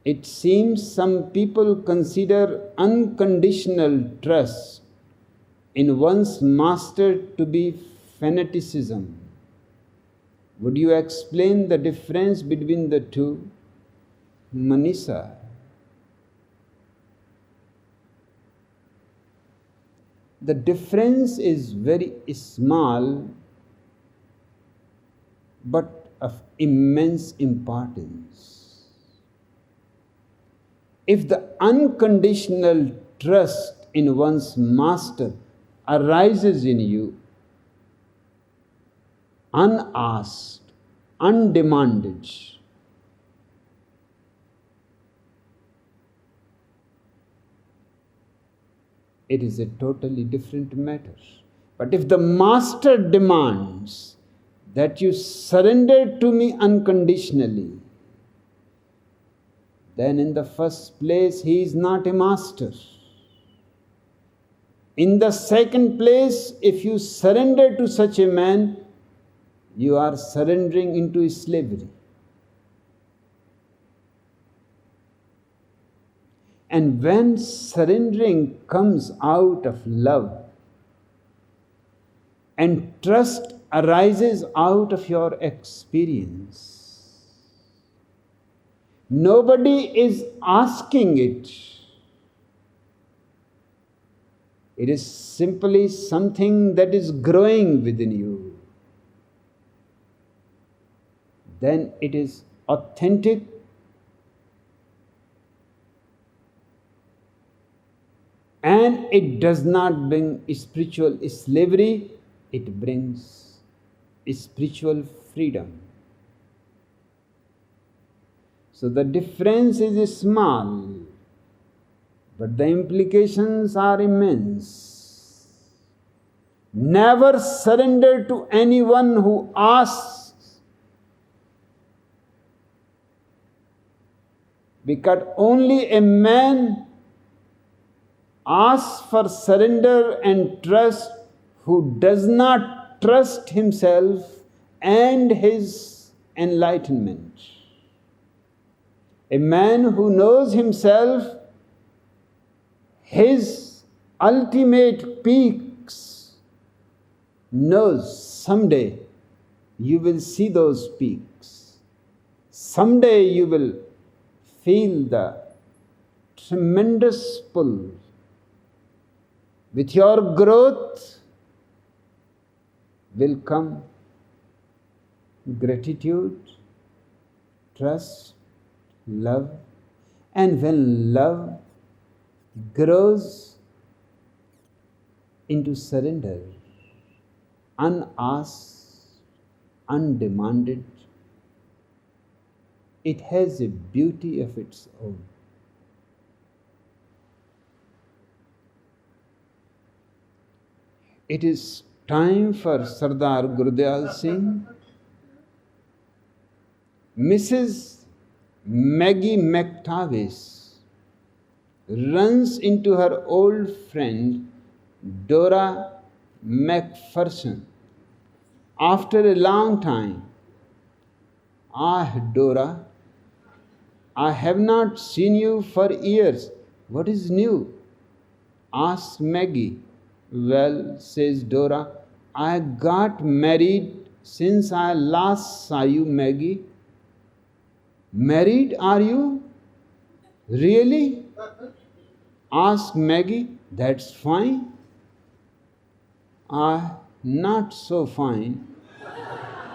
It seems some people consider unconditional trust in one's master to be fanaticism. Would you explain the difference between the two, Manisha? The difference is very small, but of immense importance. If the unconditional trust in one's master arises in you, unasked, undemanded, it is a totally different matter. But if the master demands that you surrender to me unconditionally, then in the first place he is not a master. In the second place, if you surrender to such a man, you are surrendering into slavery. And when surrendering comes out of love and trust arises out of your experience, nobody is asking it. It is simply something that is growing within you. Then it is authentic, and it does not bring spiritual slavery, it brings spiritual freedom. So the difference is small, but the implications are immense. Never surrender to anyone who asks, because only a man asks for surrender and trust who does not trust himself and his enlightenment. A man who knows himself, his ultimate peaks, knows someday you will see those peaks. Someday you will feel the tremendous pull. With your growth will come gratitude, trust, love. And when love grows into surrender, unasked, undemanded, it has a beauty of its own. It is time for Sardar Gurdial Singh. Mrs. Maggie McTavish runs into her old friend Dora McPherson after a long time. Ah, Dora, I have not seen you for years. What is new? Asks Maggie. Well, says Dora, I got married since I last saw you, Maggie. Married, are you? Really? Asks Maggie. That's fine. Not so fine,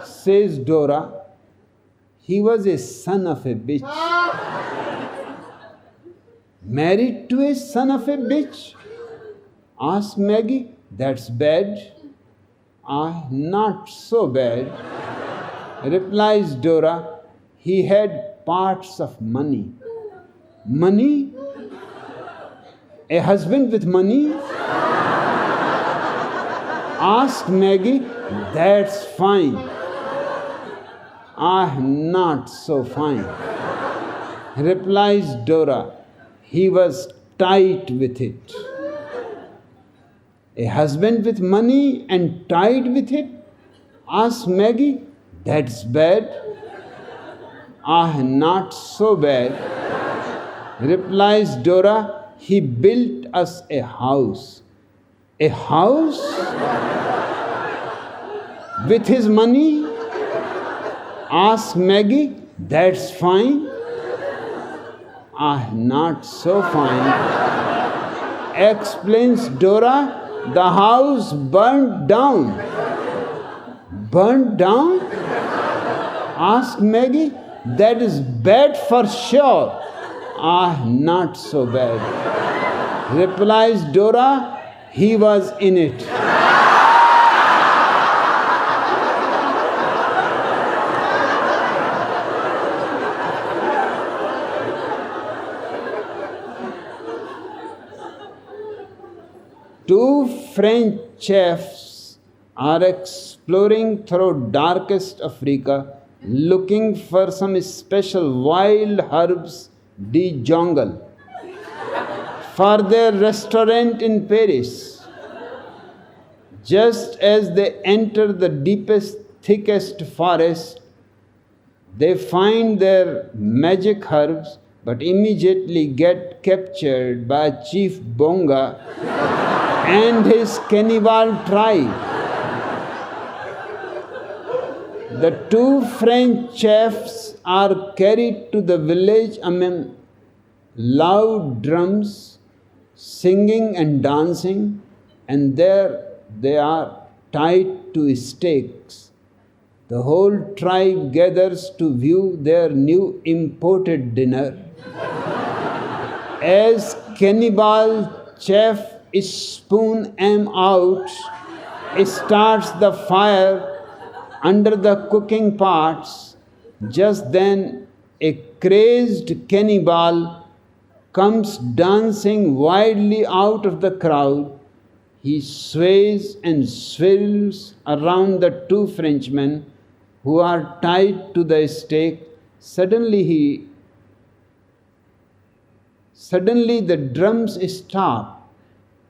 says Dora. He was a son of a bitch. Married to a son of a bitch? Asks Maggie. That's bad. Not so bad, replies Dora. He had parts of money. Money? A husband with money? Asks Maggie. That's fine. Not so fine, replies Dora. He was tight with it. A husband with money and tied with it? Asks Maggie. That's bad. Not so bad, Replies Dora, he built us a house. A house? With his money? Asks Maggie. That's fine. Ah, not so fine. Explains Dora, the house burnt down. Burnt down? Asks Maggie. That is bad for sure. Ah, not so bad. Replies Dora, he was in it. Two French chefs are exploring through darkest Africa looking for some special wild herbs de jungle for their restaurant in Paris. Just as they enter the deepest, thickest forest, they find their magic herbs but immediately get captured by Chief Bonga and his cannibal tribe. The two French chefs are carried to the village among loud drums, singing and dancing, and there they are tied to stakes. The whole tribe gathers to view their new imported dinner. As cannibal chef spoon em out, starts the fire under the cooking pots. Just then a crazed cannibal comes dancing wildly out of the crowd. He sways and swirls around the two Frenchmen who are tied to the stake. Suddenly the drums stop.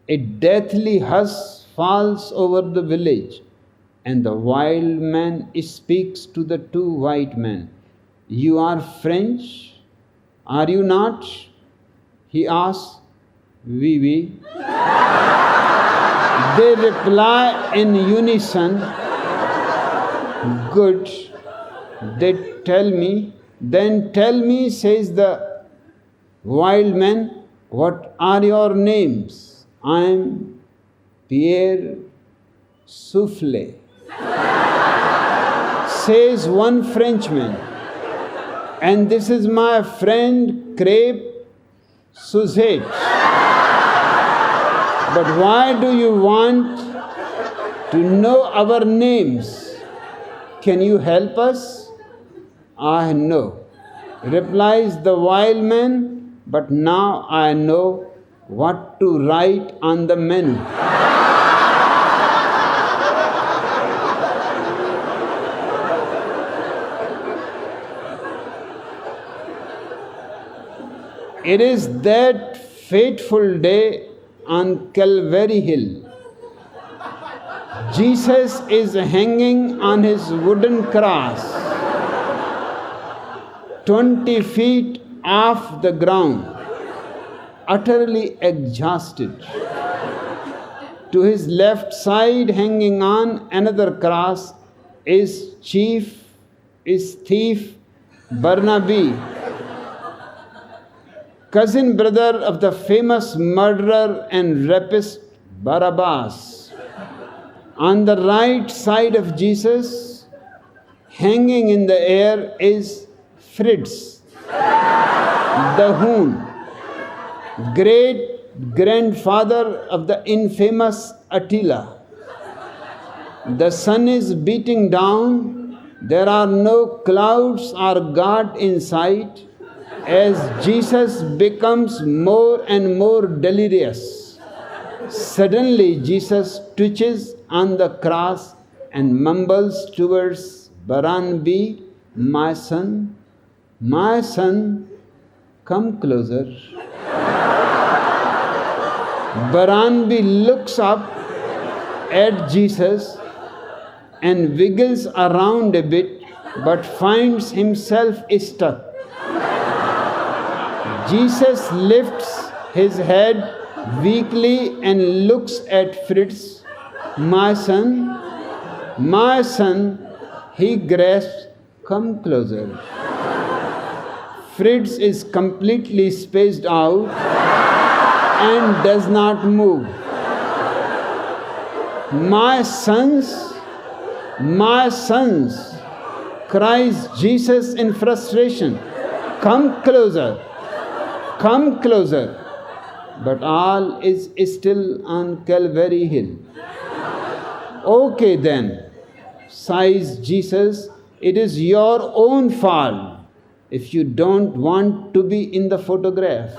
A deathly hush falls over the village, and the wild man speaks to the two white men. You are French, are you not? He asks. Oui, oui. They reply in unison. Good. Then tell me, says the wild man, what are your names? I am Pierre Souffle, says one Frenchman, and this is my friend Crepe Suzette. But why do you want to know our names? Can you help us? Ah, no, replies the wild man, but now I know what to write on the menu. It is that fateful day on Calvary Hill. Jesus is hanging on his wooden cross, 20 feet off the ground, utterly exhausted. To his left side, hanging on another cross, is thief Barnaby, cousin brother of the famous murderer and rapist Barabbas. On the right side of Jesus, hanging in the air, is Fritz, the Hoon, great-grandfather of the infamous Attila. The sun is beating down. There are no clouds or God in sight as Jesus becomes more and more delirious. Suddenly, Jesus twitches on the cross and mumbles towards Barnaby, my son, come closer. Barnaby looks up at Jesus and wiggles around a bit, but finds himself stuck. Jesus lifts his head weakly and looks at Fritz. My son, he grasps, come closer. Fritz is completely spaced out and does not move. My sons, cries Jesus in frustration. Come closer, come closer. But all is still on Calvary Hill. Okay then, sighs Jesus, it is your own fault if you don't want to be in the photograph.